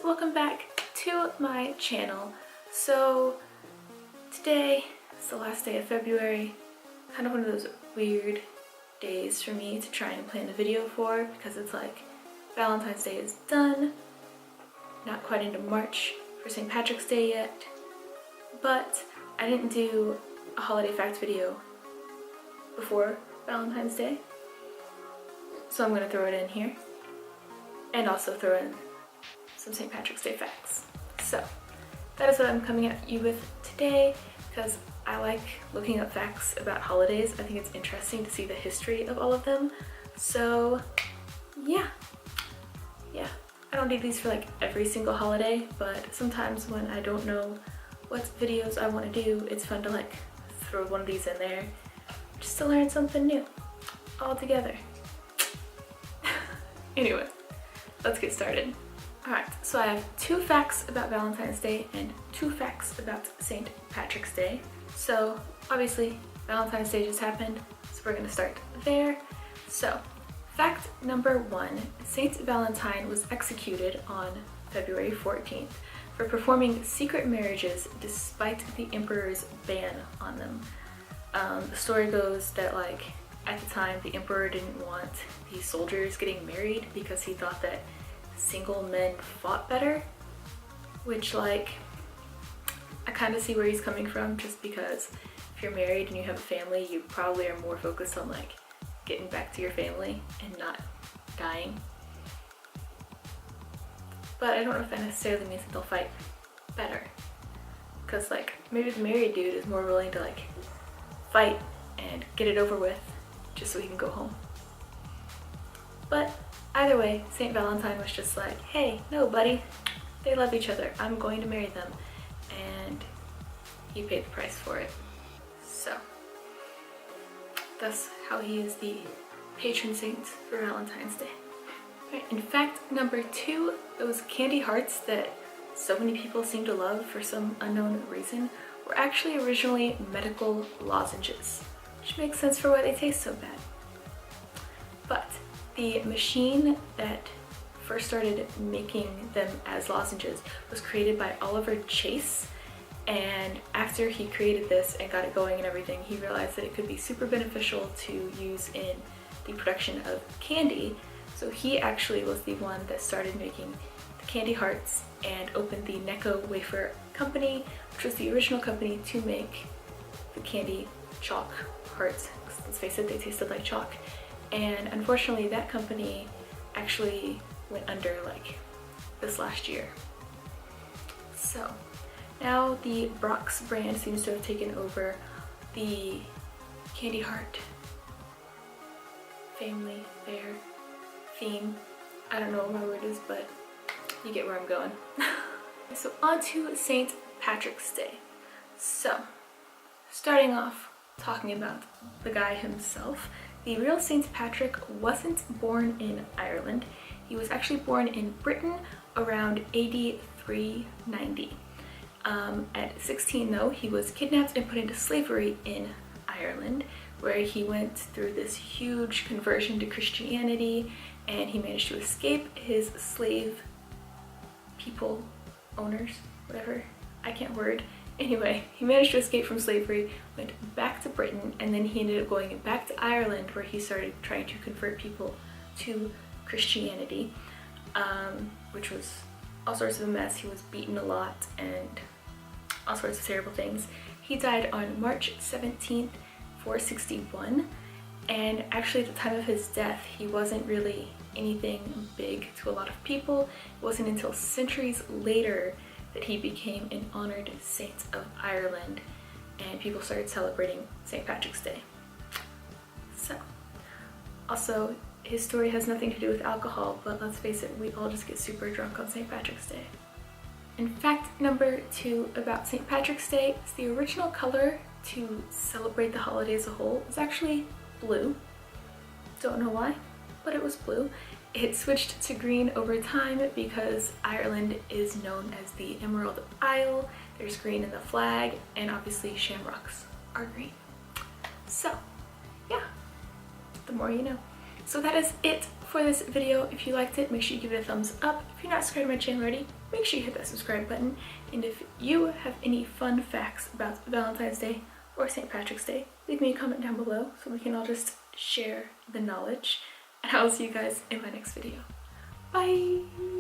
welcome back to my channel. So today is the last day of February, kind of one of those weird days for me to try and plan a video for, because it's like Valentine's Day is done, not quite into March for St. Patrick's Day yet, but I didn't do a holiday fact video before Valentine's Day, so I'm going to throw it in here and also throw in some St. Patrick's Day facts. So that is what I'm coming at you with today, because I like looking up facts about holidays. I think it's interesting to see the history of all of them. So yeah, I don't do these for like every single holiday, but sometimes when I don't know what videos I want to do, it's fun to like throw one of these in there just to learn something new all together. Anyway, let's get started. Alright, so I have 2 facts about Valentine's Day and 2 facts about St. Patrick's Day. So obviously Valentine's Day just happened, so we're gonna start there. So fact number 1, Saint Valentine was executed on February 14th for performing secret marriages despite the emperor's ban on them. The story goes that like at the time the emperor didn't want these soldiers getting married because he thought that single men fought better, which like I kind of see where he's coming from, just because if you're married and you have a family, you probably are more focused on like getting back to your family and not dying. But I don't know if that necessarily means that they'll fight better, because like maybe the married dude is more willing to like fight and get it over with just so he can go home. But either way, St. Valentine was just like, hey, no buddy, they love each other, I'm going to marry them, and he paid the price for it. So that's how he is the patron saint for Valentine's Day. Right, in fact number 2, those candy hearts that so many people seem to love for some unknown reason were actually originally medical lozenges, which makes sense for why they taste so bad. But the machine that first started making them as lozenges was created by Oliver Chase, and after he created this and got it going and everything, he realized that it could be super beneficial to use in the production of candy. So he actually was the one that started making the candy hearts and opened the Necco Wafer Company, which was the original company to make the candy chalk hearts. Let's face it, they tasted like chalk. And unfortunately that company actually went under like this last year. So now the Brock's brand seems to have taken over the candy heart family fair theme. I don't know what my word is, but you get where I'm going. So on to St. Patrick's Day. So starting off talking about the guy himself, the real St. Patrick wasn't born in Ireland. He was actually born in Britain around AD 390. At 16 though, he was kidnapped and put into slavery in Ireland, where he went through this huge conversion to Christianity, and he managed to escape his slave people, owners, whatever, I can't word. Anyway, he managed to escape from slavery, went back to Britain, and then he ended up going back to Ireland, where he started trying to convert people to Christianity, which was all sorts of a mess. He was beaten a lot and all sorts of terrible things. He died on March 17th, 461, and actually at the time of his death, he wasn't really anything big to a lot of people. It wasn't until centuries later that he became an honored saint of Ireland, and people started celebrating St. Patrick's Day. So, also, his story has nothing to do with alcohol, but let's face it, we all just get super drunk on St. Patrick's Day. In fact number 2 about St. Patrick's Day is the original color to celebrate the holiday as a whole was actually blue. Don't know why, but it was blue. It switched to green over time because Ireland is known as the Emerald Isle. There's green in the flag, and obviously shamrocks are green. So yeah, the more you know. So that is it for this video. If you liked it, make sure you give it a thumbs up. If you're not subscribed to my channel already, make sure you hit that subscribe button. And if you have any fun facts about Valentine's Day or St. Patrick's Day, leave me a comment down below so we can all just share the knowledge. And I will see you guys in my next video. Bye!